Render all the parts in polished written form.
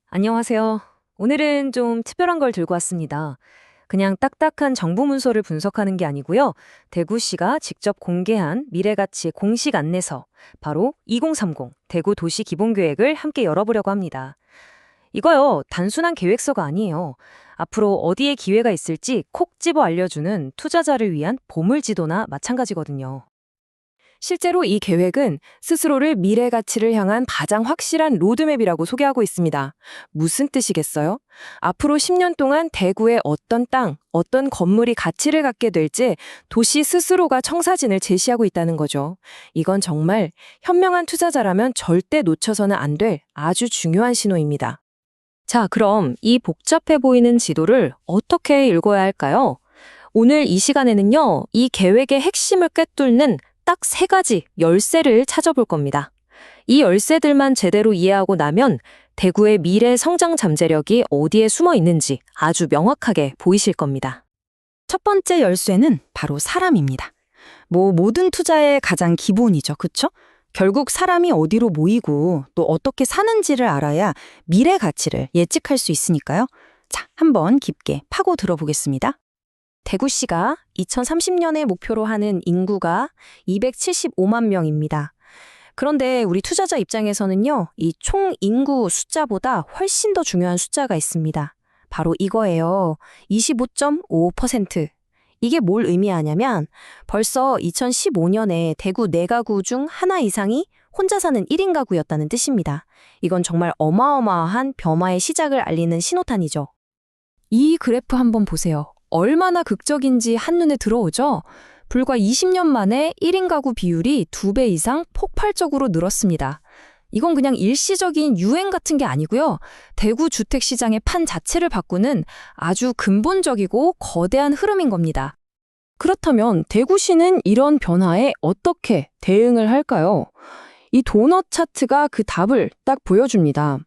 안녕하세요. 오늘은 좀 특별한 걸 들고 왔습니다. 그냥 딱딱한 정부 문서를 분석하는 게 아니고요. 대구시가 직접 공개한 미래가치 공식 안내서, 바로 2030 대구 도시 기본계획을 함께 열어보려고 합니다. 이거요, 단순한 계획서가 아니에요. 앞으로 어디에 기회가 있을지 콕 집어 알려주는 투자자를 위한 보물지도나 마찬가지거든요. 실제로 이 계획은 스스로를 미래 가치를 향한 가장 확실한 로드맵이라고 소개하고 있습니다. 무슨 뜻이겠어요? 앞으로 10년 동안 대구의 어떤 땅, 어떤 건물이 가치를 갖게 될지 도시 스스로가 청사진을 제시하고 있다는 거죠. 이건 정말 현명한 투자자라면 절대 놓쳐서는 안 될 아주 중요한 신호입니다. 자, 그럼 이 복잡해 보이는 지도를 어떻게 읽어야 할까요? 오늘 이 시간에는요, 이 계획의 핵심을 꿰뚫는 딱 세 가지 열쇠를 찾아볼 겁니다. 이 열쇠들만 제대로 이해하고 나면 대구의 미래 성장 잠재력이 어디에 숨어 있는지 아주 명확하게 보이실 겁니다. 첫 번째 열쇠는 바로 사람입니다. 모든 투자의 가장 기본이죠. 그쵸? 결국 사람이 어디로 모이고 또 어떻게 사는지를 알아야 미래 가치를 예측할 수 있으니까요. 자, 한번 깊게 파고 들어보겠습니다. 대구시가 2030년에 목표로 하는 인구가 275만 명입니다. 그런데 우리 투자자 입장에서는요, 이 총 인구 숫자보다 훨씬 더 중요한 숫자가 있습니다. 바로 이거예요. 25.5%. 이게 뭘 의미하냐면 벌써 2015년에 대구 4가구 중 하나 이상이 혼자 사는 1인 가구였다는 뜻입니다. 이건 정말 어마어마한 변화의 시작을 알리는 신호탄이죠. 이 그래프 한번 보세요. 얼마나 극적인지 한눈에 들어오죠? 불과 20년 만에 1인 가구 비율이 2배 이상 폭발적으로 늘었습니다. 이건 그냥 일시적인 유행 같은 게 아니고요. 대구 주택시장의 판 자체를 바꾸는 아주 근본적이고 거대한 흐름인 겁니다. 그렇다면 대구시는 이런 변화에 어떻게 대응을 할까요? 이 도넛 차트가 그 답을 딱 보여줍니다.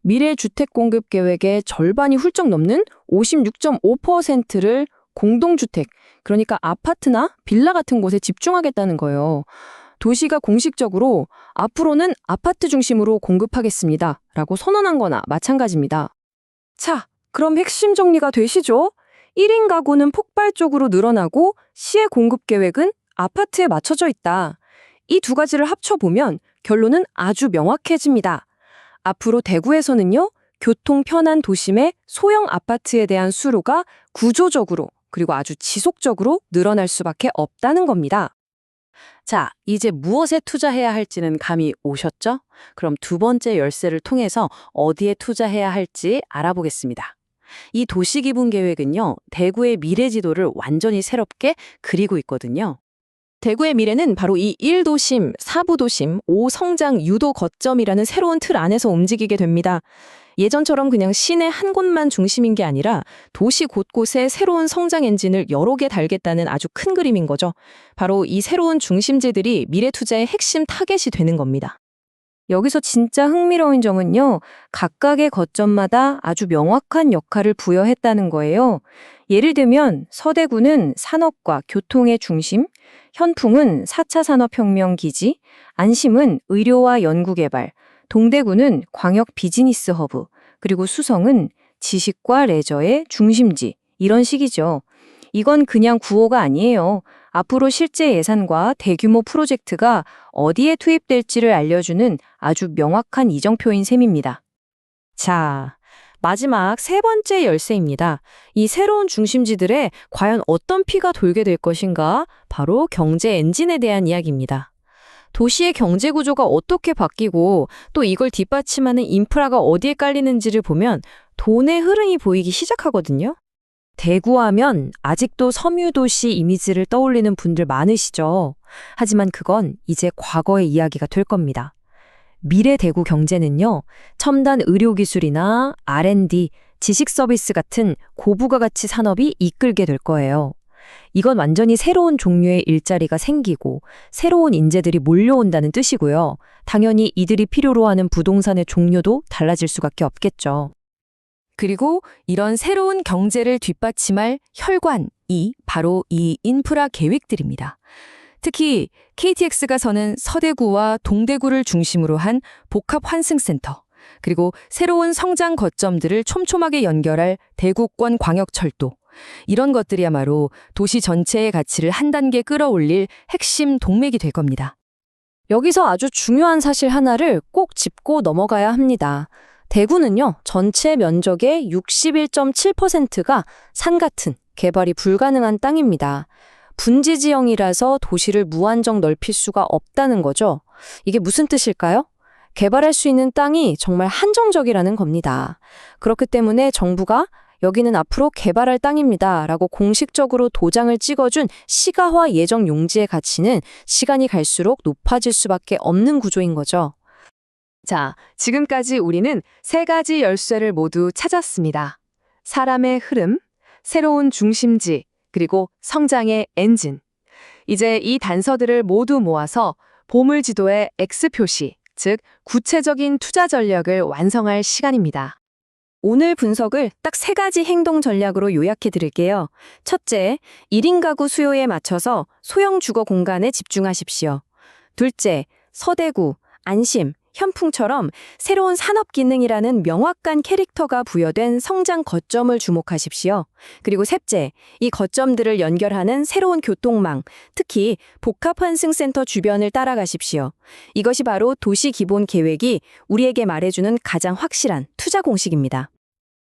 미래 주택 공급 계획의 절반이 훌쩍 넘는 56.5%를 공동주택, 그러니까 아파트나 빌라 같은 곳에 집중하겠다는 거예요. 도시가 공식적으로 앞으로는 아파트 중심으로 공급하겠습니다 라고 선언한 거나 마찬가지입니다. 자, 그럼 핵심 정리가 되시죠? 1인 가구는 폭발적으로 늘어나고 시의 공급 계획은 아파트에 맞춰져 있다. 이 두 가지를 합쳐보면 결론은 아주 명확해집니다. 앞으로 대구에서는요, 교통 편한 도심의 소형 아파트에 대한 수요가 구조적으로 그리고 아주 지속적으로 늘어날 수밖에 없다는 겁니다. 자, 이제 무엇에 투자해야 할지는 감이 오셨죠? 그럼 두 번째 열쇠를 통해서 어디에 투자해야 할지 알아보겠습니다. 이 도시기분 계획은요, 대구의 미래 지도를 완전히 새롭게 그리고 있거든요. 대구의 미래는 바로 이 1도심, 4부도심, 5성장 유도 거점이라는 새로운 틀 안에서 움직이게 됩니다. 예전처럼 그냥 시내 한 곳만 중심인 게 아니라 도시 곳곳에 새로운 성장 엔진을 여러 개 달겠다는 아주 큰 그림인 거죠. 바로 이 새로운 중심지들이 미래 투자의 핵심 타겟이 되는 겁니다. 여기서 진짜 흥미로운 점은요, 각각의 거점마다 아주 명확한 역할을 부여했다는 거예요. 예를 들면 서대구는 산업과 교통의 중심, 현풍은 4차 산업혁명 기지, 안심은 의료와 연구개발, 동대구는 광역 비즈니스 허브, 그리고 수성은 지식과 레저의 중심지, 이런 식이죠. 이건 그냥 구호가 아니에요. 앞으로 실제 예산과 대규모 프로젝트가 어디에 투입될지를 알려주는 아주 명확한 이정표인 셈입니다. 자, 마지막 세 번째 열쇠입니다. 이 새로운 중심지들에 과연 어떤 피가 돌게 될 것인가? 바로 경제 엔진에 대한 이야기입니다. 도시의 경제 구조가 어떻게 바뀌고 또 이걸 뒷받침하는 인프라가 어디에 깔리는지를 보면 돈의 흐름이 보이기 시작하거든요. 대구하면 아직도 섬유도시 이미지를 떠올리는 분들 많으시죠. 하지만 그건 이제 과거의 이야기가 될 겁니다. 미래 대구 경제는요, 첨단 의료기술이나 R&D, 지식서비스 같은 고부가가치 산업이 이끌게 될 거예요. 이건 완전히 새로운 종류의 일자리가 생기고 새로운 인재들이 몰려온다는 뜻이고요. 당연히 이들이 필요로 하는 부동산의 종류도 달라질 수밖에 없겠죠. 그리고 이런 새로운 경제를 뒷받침할 혈관이 바로 이 인프라 계획들입니다. 특히 KTX가 서는 서대구와 동대구를 중심으로 한 복합 환승센터, 그리고 새로운 성장 거점들을 촘촘하게 연결할 대구권 광역철도. 이런 것들이야말로 도시 전체의 가치를 한 단계 끌어올릴 핵심 동맥이 될 겁니다. 여기서 아주 중요한 사실 하나를 꼭 짚고 넘어가야 합니다. 대구는요, 전체 면적의 61.7%가 산 같은 개발이 불가능한 땅입니다. 분지 지형이라서 도시를 무한정 넓힐 수가 없다는 거죠. 이게 무슨 뜻일까요? 개발할 수 있는 땅이 정말 한정적이라는 겁니다. 그렇기 때문에 정부가 여기는 앞으로 개발할 땅입니다 라고 공식적으로 도장을 찍어준 시가화 예정 용지의 가치는 시간이 갈수록 높아질 수밖에 없는 구조인 거죠. 자, 지금까지 우리는 세 가지 열쇠를 모두 찾았습니다. 사람의 흐름, 새로운 중심지, 그리고 성장의 엔진. 이제 이 단서들을 모두 모아서 보물지도의 X표시, 즉 구체적인 투자 전략을 완성할 시간입니다. 오늘 분석을 딱 세 가지 행동 전략으로 요약해 드릴게요. 첫째, 1인 가구 수요에 맞춰서 소형 주거 공간에 집중하십시오. 둘째, 서대구, 안심, 현풍처럼 새로운 산업 기능이라는 명확한 캐릭터가 부여된 성장 거점을 주목하십시오. 그리고 셋째, 이 거점들을 연결하는 새로운 교통망, 특히 복합환승센터 주변을 따라가십시오. 이것이 바로 도시 기본 계획이 우리에게 말해주는 가장 확실한 투자 공식입니다.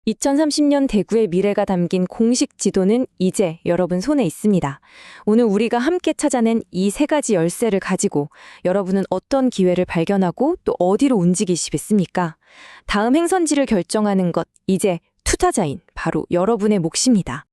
2030년 대구의 미래가 담긴 공식 지도는 이제 여러분 손에 있습니다. 오늘 우리가 함께 찾아낸 이 세 가지 열쇠를 가지고 여러분은 어떤 기회를 발견하고 또 어디로 움직이시겠습니까? 다음 행선지를 결정하는 것, 이제 투자자인 바로 여러분의 몫입니다.